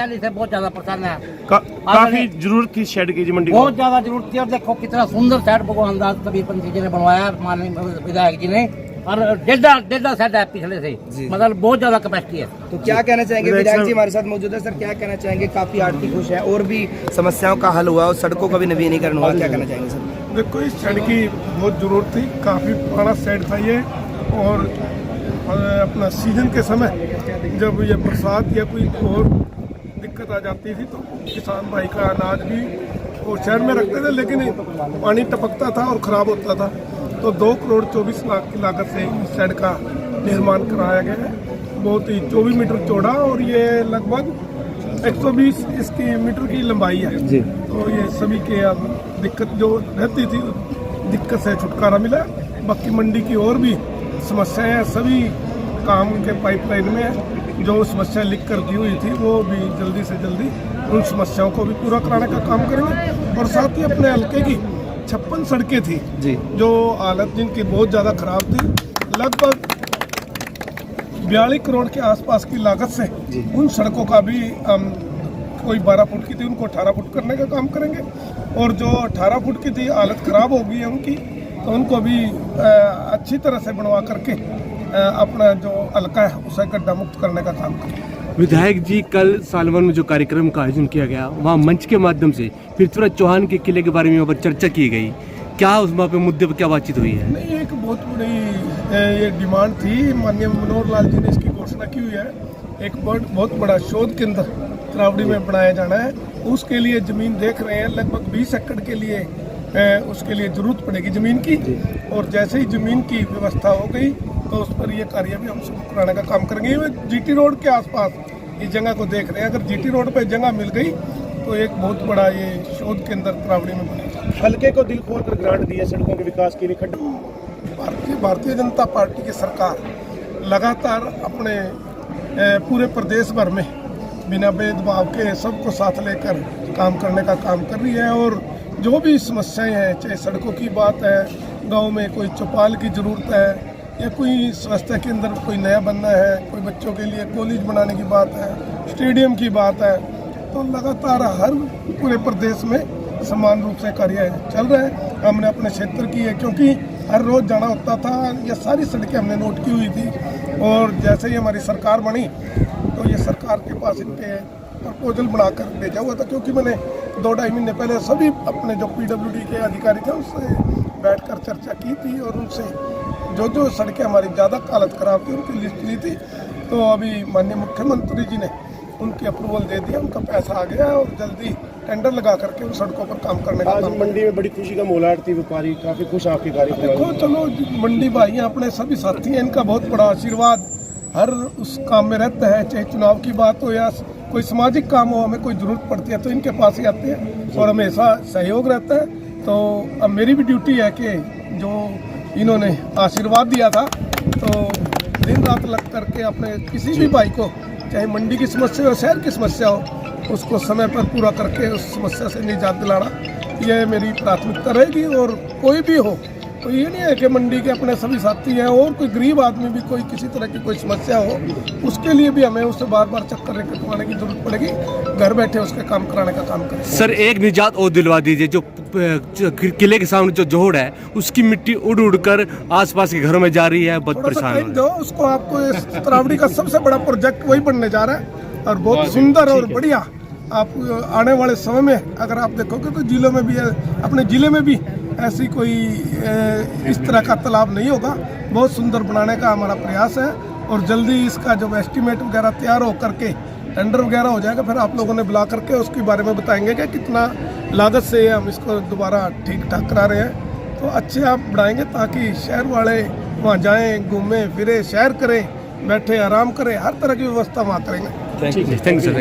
पहले से बहुत ज्यादा परेशान है। काफी जरूरत थी शेड की जी मंडी बहुत ज्यादा जरूरत थी। और देखो कितना सुंदर सेट भगवान दास कबीरपंथी जी ने बनवाया, माननीय विधायक जी ने, और डेढ़ा सेट है पिछले से, मतलब बहुत ज्यादा कैपेसिटी है। तो क्या कहना चाहेंगे, विधायक जी हमारे साथ मौजूद है सर, क्या कहना चाहेंगे? काफी आर्थिक खुश है और भी समस्याओं का हल हुआ और सड़कों का भी नवीनीकरण हुआ, क्या कहना चाहेंगे सर? देखो इस शेड की बहुत ज़रूरत थी, काफ़ी पुराना शेड था ये। और अपना सीजन के समय जब ये बरसात या कोई और दिक्कत आ जाती थी तो किसान भाई का अनाज भी वो शेड में रखते थे, लेकिन पानी टपकता था और ख़राब होता था। तो 2 करोड़ 24 लाख की लागत से इस शेड का निर्माण कराया गया है। बहुत ही 24 मीटर चौड़ा और ये लगभग 120 इसकी मीटर की लंबाई है जी। तो ये सभी के अब दिक्कत जो रहती थी, दिक्कत से छुटकारा मिला। बाकी मंडी की और भी समस्याएं हैं, सभी काम के पाइपलाइन में है। जो समस्या लिख कर दी हुई थी वो भी जल्दी से जल्दी उन समस्याओं को भी पूरा कराने का काम करेंगे। और साथ ही अपने हल्के की 56 सड़कें थी जी, जो हालत जिनकी बहुत ज़्यादा ख़राब थी, लगभग 42 करोड़ के आसपास की लागत से उन सड़कों का भी कोई 12 फुट की थी उनको 18 फुट करने का काम करेंगे। और जो 18 फुट की थी हालत ख़राब हो गई है उनकी, तो उनको भी अच्छी तरह से बनवा करके अपना जो हल्का है उसे गड्ढा मुक्त करने का काम करेंगे। विधायक जी कल सालवन में जो कार्यक्रम का आयोजन किया गया, वहाँ मंच के माध्यम से पृथ्वीराज चौहान के किले के बारे में चर्चा की गई, क्या उस वहाँ पे मुद्दे पर क्या बातचीत हुई है? नहीं, एक बहुत बड़ी ये डिमांड थी, माननीय मनोहर लाल जी ने इसकी घोषणा की हुई है। एक बहुत बड़ा शोध केंद्र त्रावड़ी में बनाया जाना है, उसके लिए ज़मीन देख रहे हैं। लगभग 20 एकड़ के लिए उसके लिए ज़रूरत पड़ेगी ज़मीन की। और जैसे ही ज़मीन की व्यवस्था हो गई तो उस पर ये कार्य भी हम शुरू कराने का काम करेंगे। जीटी रोड के आसपास इस जगह को देख रहे हैं, अगर जीटी रोड पर जगह मिल गई तो एक बहुत बड़ा ये शोध केंद्र त्रावड़ी में बनेगा। हल्के को दिल खोल कर ग्रांट दिए सड़कों के विकास के लिए। भारतीय जनता पार्टी की सरकार लगातार अपने पूरे प्रदेश भर में बिना भेदभाव के सबको साथ लेकर काम करने का काम कर रही है। और जो भी समस्याएं हैं, चाहे सड़कों की बात है, गांव में कोई चौपाल की ज़रूरत है, या कोई स्वास्थ्य केंद्र कोई नया बनना है, कोई बच्चों के लिए कॉलेज बनाने की बात है, स्टेडियम की बात है, तो लगातार हर पूरे प्रदेश में समान रूप से कार्य चल रहा है। हमने अपने क्षेत्र की है, क्योंकि हर रोज़ जाना होता था, ये सारी सड़कें हमने नोट की हुई थी। और जैसे ही हमारी सरकार बनी तो ये सरकार के पास इनके प्रपोजल बनाकर भेजा हुआ था, क्योंकि मैंने 2-2.5 महीने पहले सभी अपने जो PWD के अधिकारी थे उससे बैठकर चर्चा की थी और उनसे जो सड़कें हमारी ज़्यादा हालत ख़राब थी उनकी लिस्ट ली थी। तो अभी माननीय मुख्यमंत्री जी ने उनकी अप्रूवल दे दिया, उनका पैसा आ गया और जल्दी टेंडर लगा करके उन सड़कों पर काम करने का काम। मंडी में बड़ी खुशी का मोलाट थी, व्यापारी काफ़ी खुश आपके कार्य। देखो चलो, मंडी भाई अपने सभी साथी हैं, इनका बहुत बड़ा आशीर्वाद हर उस काम में रहता है, चाहे चुनाव की बात हो या कोई सामाजिक काम हो, हमें कोई ज़रूरत पड़ती है तो इनके पास ही आते हैं और हमेशा सहयोग रहता है। तो अब मेरी भी ड्यूटी है कि जो इन्होंने आशीर्वाद दिया था तो दिन रात लग करके अपने किसी भी भाई को, चाहे मंडी की समस्या हो, शहर की समस्या हो, उसको समय पर पूरा करके उस समस्या से निजात दिलाना, यह मेरी प्राथमिकता रहेगी। और कोई भी हो, तो ये नहीं है कि मंडी के अपने सभी साथी हैं, और कोई गरीब आदमी भी कोई किसी तरह की कोई समस्या हो, उसके लिए भी हमें उससे बार बार चक्कर कटवाने की जरूरत पड़ेगी, घर बैठे उसके काम कराने का काम करें। सर एक निजात और दिलवा दीजिए, जो किले के सामने जो जोड़ है उसकी मिट्टी उड़ उड़ कर आसपास के घरों में जा रही है, बहुत परेशान है। जो उसको आपको त्रावड़ी का सबसे बड़ा प्रोजेक्ट वही बनने जा रहा है और बहुत सुंदर और बढ़िया। आप आने वाले समय में अगर आप देखोगे तो जिलों में भी, अपने ज़िले में भी ऐसी कोई इस तरह का तालाब नहीं होगा। बहुत सुंदर बनाने का हमारा प्रयास है और जल्दी इसका जब एस्टीमेट वगैरह तैयार हो करके टेंडर वगैरह हो जाएगा, फिर आप लोगों ने बुला करके उसके बारे में बताएंगे कि कितना लागत से हम इसको दोबारा ठीक ठाक करा रहे हैं। तो अच्छे आप बढ़ाएंगे ताकि शहर वाले वहाँ जाएँ, घूमें फिरें, सैर करें, बैठे आराम करें, हर तरह की व्यवस्था वहाँ करेंगे। Thank you sir.